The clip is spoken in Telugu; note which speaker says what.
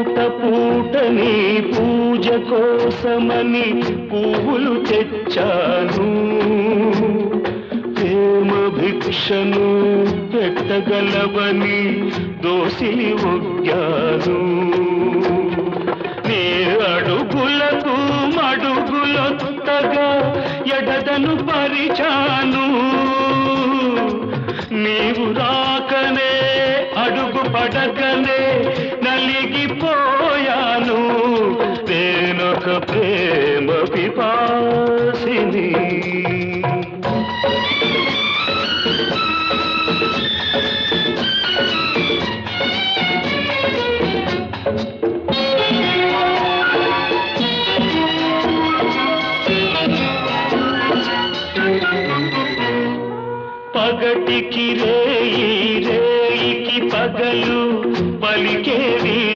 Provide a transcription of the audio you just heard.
Speaker 1: పూట పూటని పూజ కోసమని పువ్వులు తెచ్చాను ప్రేమ భిక్షను పెట్టగలవని దోసిలి ఒగ్గాను నీ అడుగులకు మడుగులొత్తగా ఎడదను పరిచాను నీవు రాకనే అడుగు పడకనే నలిగిపోయాను నేనొక ప్రేమ పిపాసిని పగటికి రేయి రేయికి పగలు పలికే